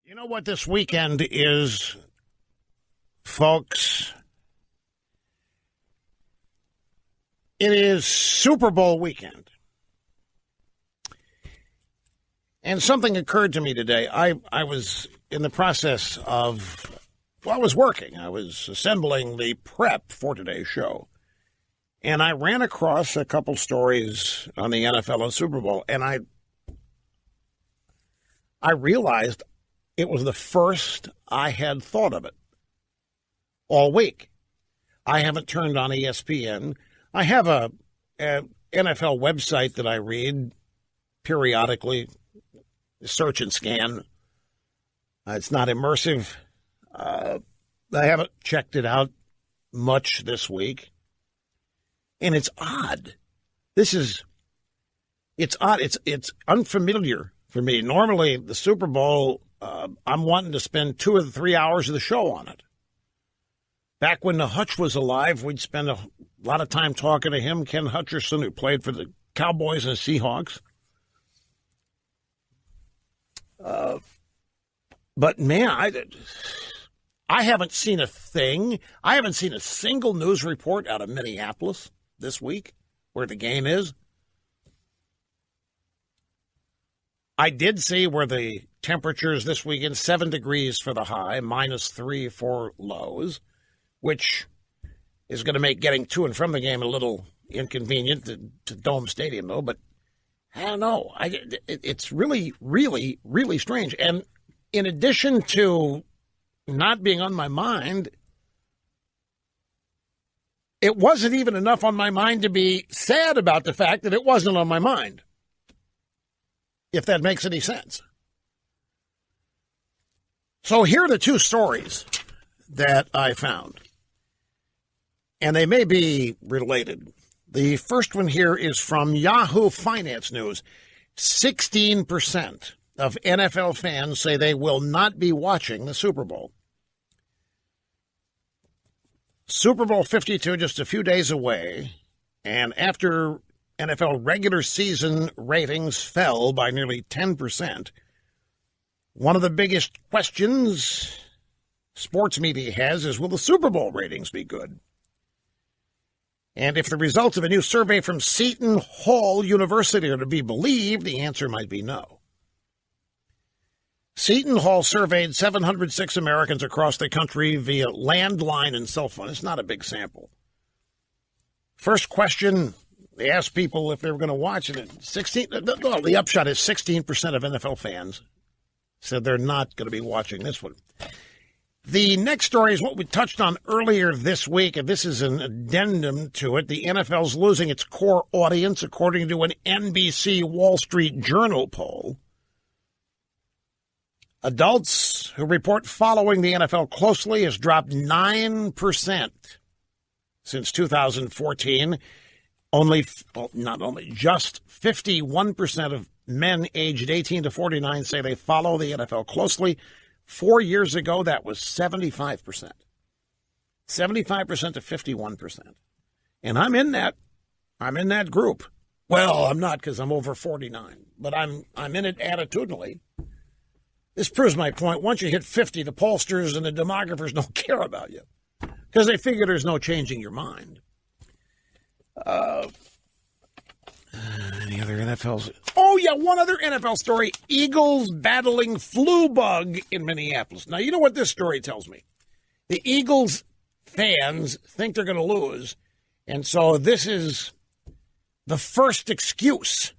You know what this weekend is, folks? It is Super Bowl weekend. And something occurred to me today. I was in the process of, I was working. I was assembling the prep for today's show. And I ran across a couple stories on the NFL and Super Bowl. And I realized it was the first I had thought of it all week. I haven't turned on ESPN. I have a NFL website that I read periodically, search and scan. It's not immersive. I haven't checked it out much this week. And it's odd. It's odd. It's unfamiliar for me. Normally, the Super Bowl, I'm wanting to spend 2 or 3 hours of the show on it. Back when the Hutch was alive, we'd spend a lot of time talking to him, Ken Hutcherson, who played for the Cowboys and Seahawks. But, man, I haven't seen a thing. I haven't seen a single news report out of Minneapolis this week where the game is. I did see where the temperatures this weekend, 7 degrees for the high, -3 for lows, which is going to make getting to and from the game a little inconvenient to Dome Stadium, though. But I don't know. It's really, really, really strange. And in addition to not being on my mind, it wasn't even enough on my mind to be sad about the fact that it wasn't on my mind, if that makes any sense. So here are the two stories that I found, and they may be related. The first one here is from Yahoo Finance News. 16% of NFL fans say they will not be watching the Super Bowl. Super Bowl 52 just a few days away, and after NFL regular season ratings fell by nearly 10%, one of the biggest questions sports media has is, will the Super Bowl ratings be good? And if the results of a new survey from Seton Hall University are to be believed, the answer might be no. Seton Hall surveyed 706 Americans across the country via landline and cell phone. It's not a big sample. First question, they asked people if they were going to watch it. The upshot is 16% of NFL fans said they're not going to be watching this one. The next story is what we touched on earlier this week, and this is an addendum to it. The NFL's losing its core audience, according to an NBC Wall Street Journal poll. Adults who report following the NFL closely has dropped 9% since 2014. Just 51% of men aged 18 to 49 say they follow the NFL closely. 4 years ago, that was 75%. 75% to 51%. And I'm in that group. Well, I'm not because I'm over 49, but I'm in it attitudinally. This proves my point. Once you hit 50, the pollsters and the demographers don't care about you because they figure there's no changing your mind. Any other NFLs? Oh, yeah, one other NFL story. Eagles battling flu bug in Minneapolis. Now, you know what this story tells me? The Eagles fans think they're going to lose, and so this is the first excuse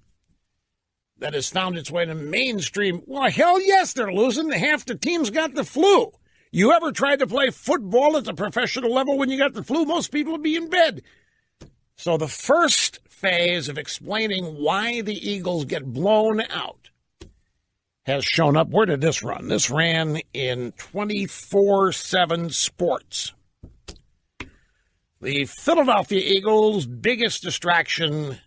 that has found its way to mainstream. Well, hell yes, they're losing. Half the team's got the flu. You ever tried to play football at the professional level when you got the flu? Most people would be in bed. So the first phase of explaining why the Eagles get blown out has shown up. Where did this run? This ran in 24/7 Sports. The Philadelphia Eagles' biggest distraction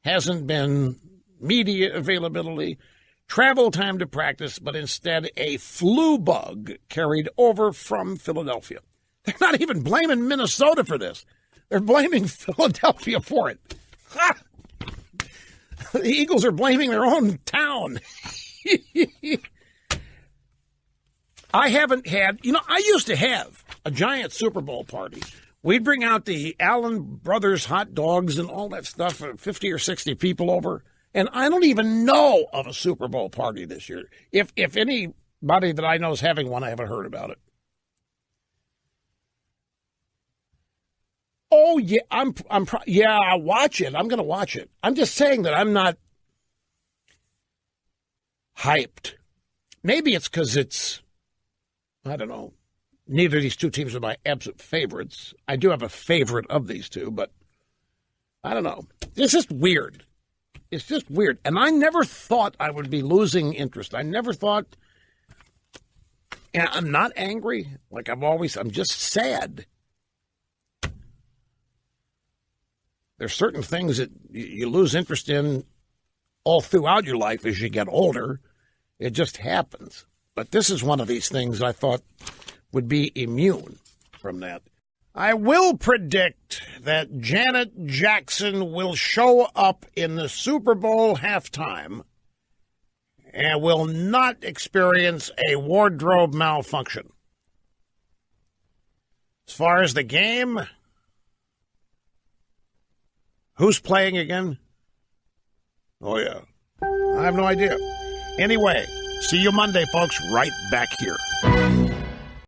hasn't been media availability, travel time to practice, but instead a flu bug carried over from Philadelphia. They're not even blaming Minnesota for this. They're blaming Philadelphia for it. Ha! The Eagles are blaming their own town. I haven't had, I used to have a giant Super Bowl party. We'd bring out the Allen Brothers hot dogs and all that stuff, 50 or 60 people over. And I don't even know of a Super Bowl party this year. If anybody that I know is having one, I haven't heard about it. Oh yeah, I'll watch it. I'm going to watch it. I'm just saying that I'm not hyped. Maybe it's because I don't know. Neither of these two teams are my absolute favorites. I do have a favorite of these two, but I don't know. It's just weird. It's just weird. And I never thought I would be losing interest. I never thought, and I'm not angry. I'm just sad. There's certain things that you lose interest in all throughout your life as you get older. It just happens. But this is one of these things I thought would be immune from that. I will predict that Janet Jackson will show up in the Super Bowl halftime and will not experience a wardrobe malfunction. As far as the game, who's playing again? Oh, yeah. I have no idea. Anyway, see you Monday, folks, right back here.